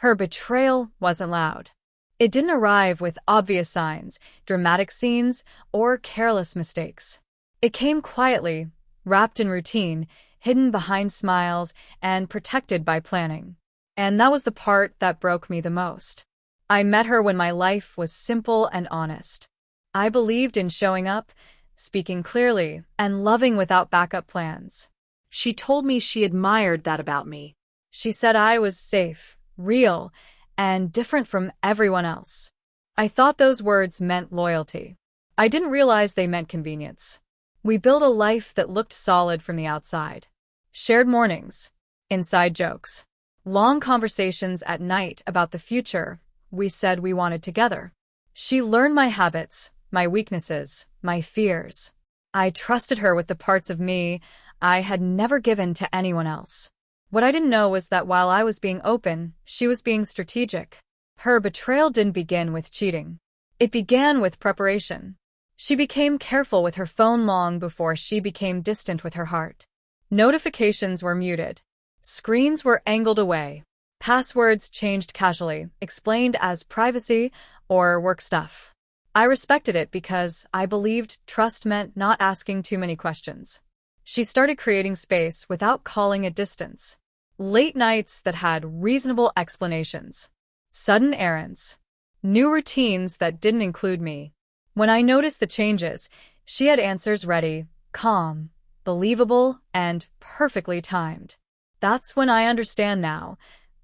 Her betrayal wasn't loud. It didn't arrive with obvious signs, dramatic scenes, or careless mistakes. It came quietly, wrapped in routine, hidden behind smiles, and protected by planning. And that was the part that broke me the most. I met her when my life was simple and honest. I believed in showing up, speaking clearly, and loving without backup plans. She told me she admired that about me. She said I was safe, real, and different from everyone else. I thought those words meant loyalty. I didn't realize they meant convenience. We built a life that looked solid from the outside. Shared mornings, inside jokes, long conversations at night about the future we said we wanted together. She learned my habits, my weaknesses, my fears. I trusted her with the parts of me I had never given to anyone else. What I didn't know was that while I was being open, she was being strategic. Her betrayal didn't begin with cheating. It began with preparation. She became careful with her phone long before she became distant with her heart. Notifications were muted. Screens were angled away. Passwords changed casually, explained as privacy or work stuff. I respected it because I believed trust meant not asking too many questions. She started creating space without calling it distance. Late nights that had reasonable explanations. Sudden errands. New routines that didn't include me. When I noticed the changes, she had answers ready, calm, believable, and perfectly timed. That's when I understand now.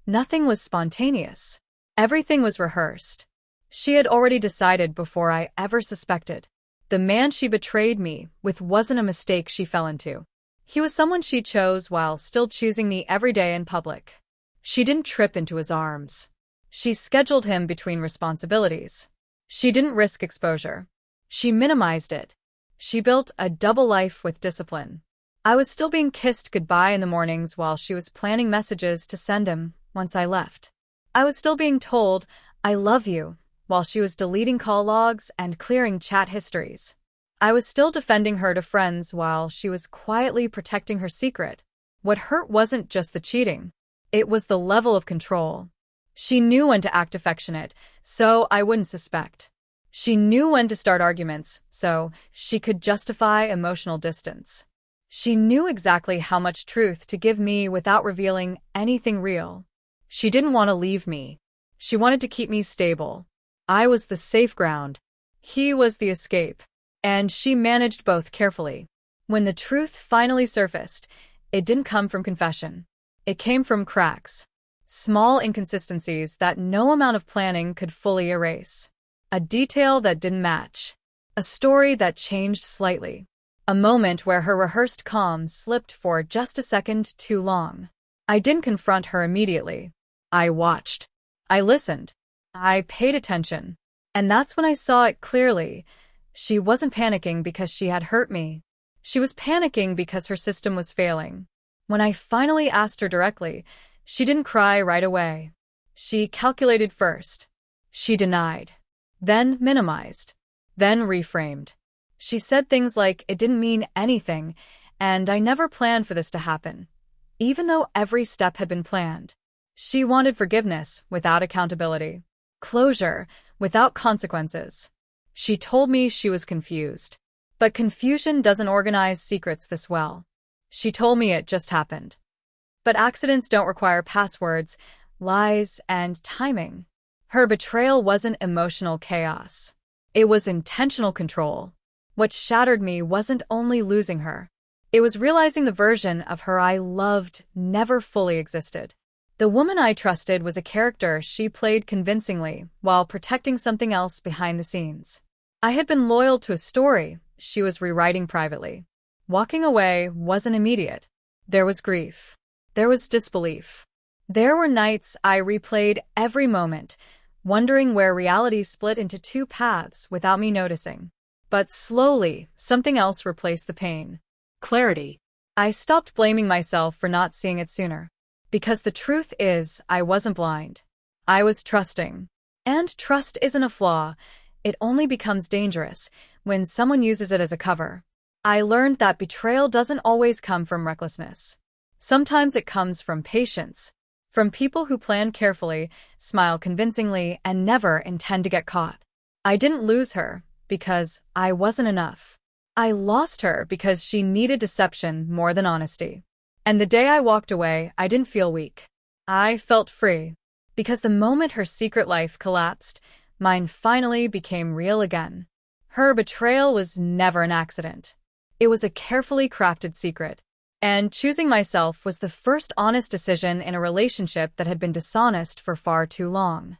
Nothing was spontaneous. Everything was rehearsed. She had already decided before I ever suspected. The man she betrayed me with wasn't a mistake she fell into. He was someone she chose while still choosing me every day in public. She didn't trip into his arms. She scheduled him between responsibilities. She didn't risk exposure. She minimized it. She built a double life with discipline. I was still being kissed goodbye in the mornings while she was planning messages to send him once I left. I was still being told, "I love you," while she was deleting call logs and clearing chat histories. I was still defending her to friends while she was quietly protecting her secret. What hurt wasn't just the cheating. It was the level of control. She knew when to act affectionate, so I wouldn't suspect. She knew when to start arguments, so she could justify emotional distance. She knew exactly how much truth to give me without revealing anything real. She didn't want to leave me. She wanted to keep me stable. I was the safe ground. He was the escape. And she managed both carefully. When the truth finally surfaced, it didn't come from confession. It came from cracks. Small inconsistencies that no amount of planning could fully erase. A detail that didn't match. A story that changed slightly. A moment where her rehearsed calm slipped for just a second too long. I didn't confront her immediately. I watched. I listened. I paid attention. And that's when I saw it clearly. She wasn't panicking because she had hurt me. She was panicking because her system was failing. When I finally asked her directly, she didn't cry right away. She calculated first. She denied. Then minimized. Then reframed. She said things like it didn't mean anything, and I never planned for this to happen. Even though every step had been planned. She wanted forgiveness without accountability. Closure without consequences. She told me she was confused. But confusion doesn't organize secrets this well. She told me it just happened. But accidents don't require passwords, lies, and timing. Her betrayal wasn't emotional chaos. It was intentional control. What shattered me wasn't only losing her. It was realizing the version of her I loved never fully existed. The woman I trusted was a character she played convincingly while protecting something else behind the scenes. I had been loyal to a story she was rewriting privately. Walking away wasn't immediate. There was grief. There was disbelief. There were nights I replayed every moment, wondering where reality split into two paths without me noticing. But slowly, something else replaced the pain. Clarity. I stopped blaming myself for not seeing it sooner. Because the truth is, I wasn't blind. I was trusting. And trust isn't a flaw. It only becomes dangerous when someone uses it as a cover. I learned that betrayal doesn't always come from recklessness. Sometimes it comes from patience. From people who plan carefully, smile convincingly, and never intend to get caught. I didn't lose her because I wasn't enough. I lost her because she needed deception more than honesty. And the day I walked away, I didn't feel weak. I felt free. Because the moment her secret life collapsed, mine finally became real again. Her betrayal was never an accident. It was a carefully crafted secret. And choosing myself was the first honest decision in a relationship that had been dishonest for far too long.